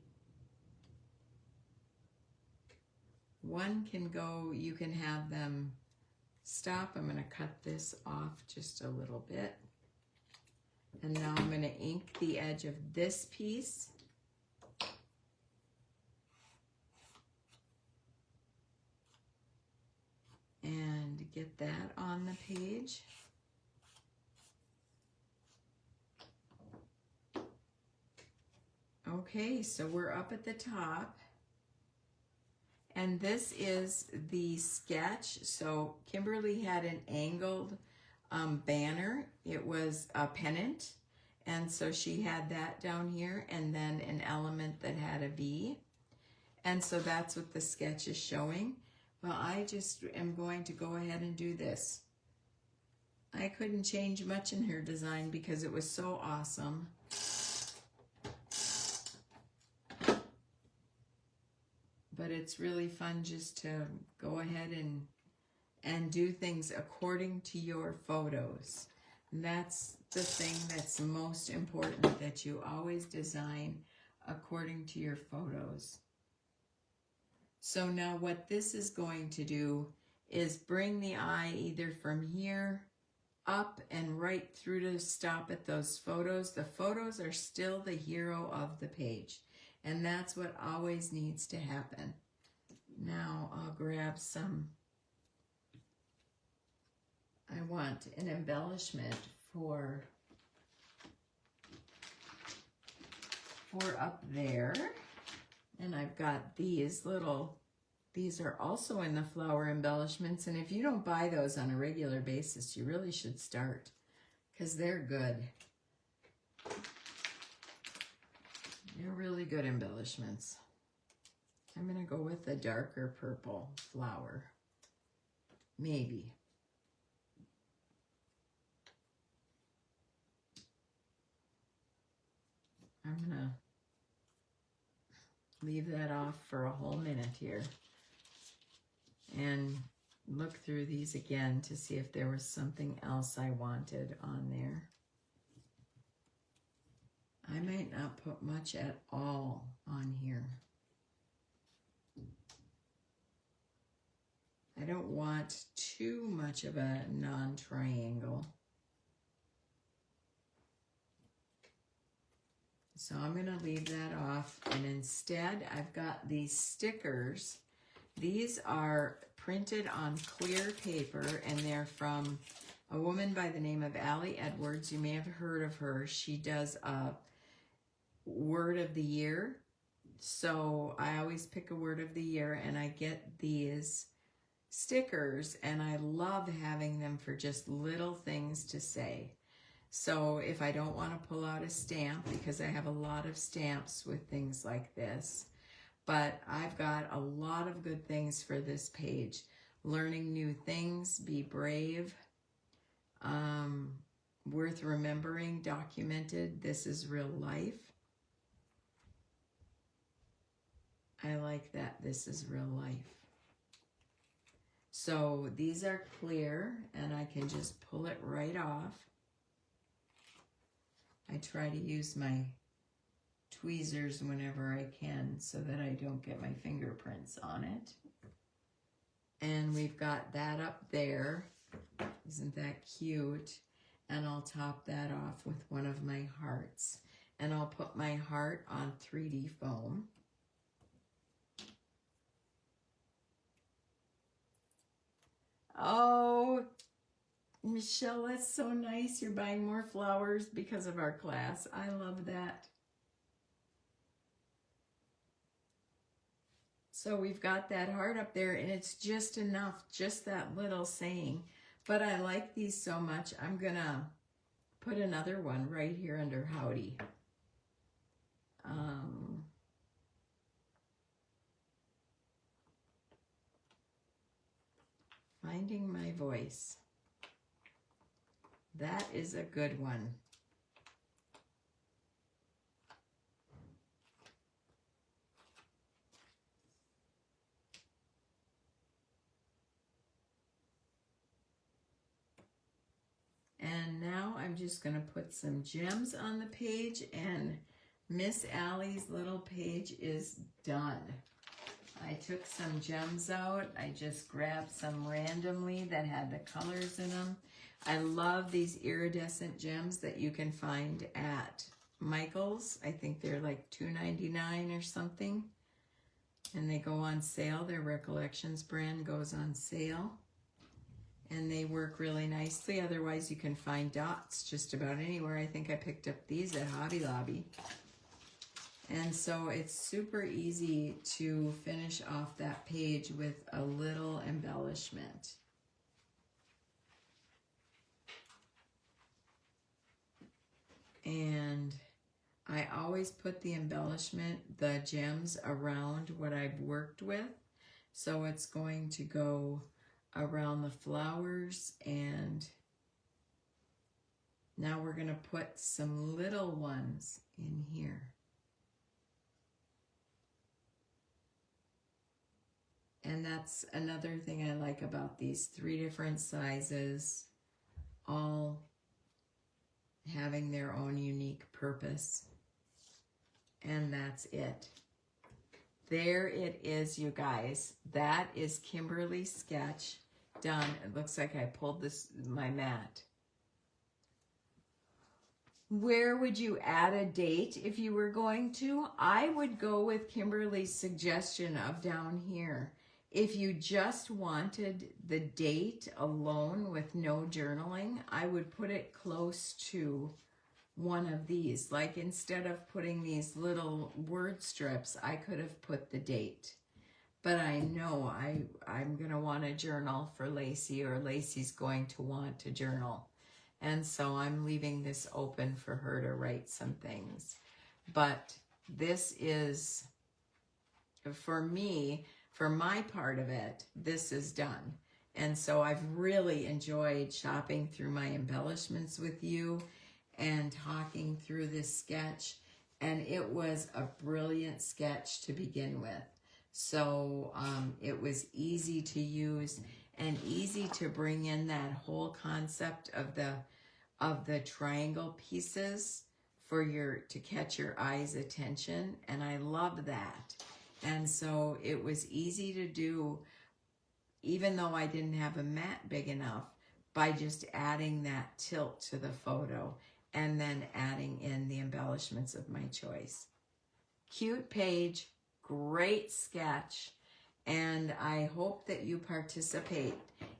One can go, you can have them stop. I'm going to cut this off just a little bit. And now I'm going to ink the edge of this piece. And get that on the page. Okay, so we're up at the top. And this is the sketch. So Kimberly had an angled banner. It was a pennant, and so she had that down here, and then an element that had a V, and so that's what the sketch is showing. Well, I just am going to go ahead and do this. I couldn't change much in her design because it was so awesome. But it's really fun just to go ahead and do things according to your photos. And that's the thing that's most important, that you always design according to your photos. So now what this is going to do is bring the eye either from here up and right through to stop at those photos. The photos are still the hero of the page, and that's what always needs to happen. Now I'll grab some, I want an embellishment for up there. And I've got these little These are also in the Flower Embellishments, and if you don't buy those on a regular basis, you really should start, because they're good. They're really good embellishments. I'm going to go with the darker purple flower. Maybe. I'm going to leave that off for a whole minute here and look through these again to see if there was something else I wanted on there. I might not put much at all on here. I don't want too much of a non-triangle. So I'm going to leave that off, and instead I've got these stickers. These are printed on clear paper, and they're from a woman by the name of Allie Edwards. You may have heard of her. She does a word of the year. So I always pick a word of the year, and I get these stickers, and I love having them for just little things to say. So if I don't want to pull out a stamp, because I have a lot of stamps with things like this, but I've got a lot of good things for this page. Learning new things, be brave, worth remembering, documented, this is real life. I like that, this is real life. So these are clear, and I can just pull it right off. I try to use my tweezers whenever I can so that I don't get my fingerprints on it. And we've got that up there. Isn't that cute? And I'll top that off with one of my hearts. And I'll put my heart on 3D foam. Oh, Michelle, that's so nice. You're buying more flowers because of our class. I love that. So we've got that heart up there, and it's just enough, just that little saying. But I like these so much, I'm going to put another one right here under Howdy. Finding my voice. That is a good one. And now I'm just going to put some gems on the page, and Miss Allie's little page is done. I took some gems out. I just grabbed some randomly that had the colors in them. I love these iridescent gems that you can find at Michael's. I think they're like $2.99 or something. And they go on sale. Their Recollections brand goes on sale. And they work really nicely. Otherwise, you can find dots just about anywhere. I think I picked up these at Hobby Lobby. And so it's super easy to finish off that page with a little embellishment. And I always put the embellishment, the gems, around what I've worked with. So it's going to go around the flowers, and now we're going to put some little ones in here. And that's another thing I like about these 3 different sizes, all having their own unique purpose. And that's it. There it is, you guys. That is Kimberly's sketch done. It looks like I pulled my mat. Where would you add a date if you were going to? I would go with Kimberly's suggestion of down here. If you just wanted the date alone with no journaling, I would put it close to one of these. Like, instead of putting these little word strips, I could have put the date. but I know I'm going to want to journal for Lacey, or Lacey's going to want to journal. And so I'm leaving this open for her to write some things. But this is, for me, for my part of it, this is done. And so I've really enjoyed shopping through my embellishments with you and talking through this sketch. And it was a brilliant sketch to begin with. So it was easy to use and easy to bring in that whole concept of the triangle pieces for to catch your eye's attention. And I love that. And so it was easy to do, even though I didn't have a mat big enough, by just adding that tilt to the photo and then adding in the embellishments of my choice. Cute page, great sketch, and I hope that you participate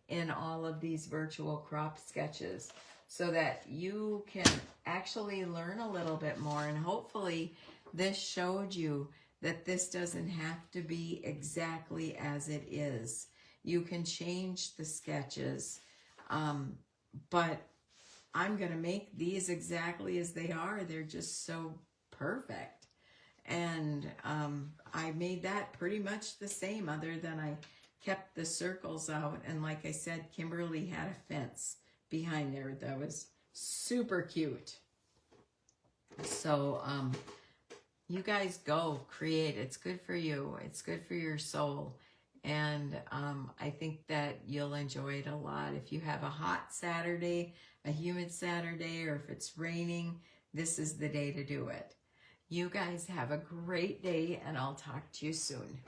in all of these virtual crop sketches so that you can actually learn a little bit more. And hopefully this showed you that this doesn't have to be exactly as it is. You can change the sketches, but I'm going to make these exactly as they are. They're just so perfect. And I made that pretty much the same, other than I kept the circles out. And like I said, Kimberly had a fence behind there that was super cute. So you guys go create. It's good for you. It's good for your soul. And I think that you'll enjoy it a lot. If you have a hot Saturday, a humid Saturday, or if it's raining, this is the day to do it. You guys have a great day, and I'll talk to you soon.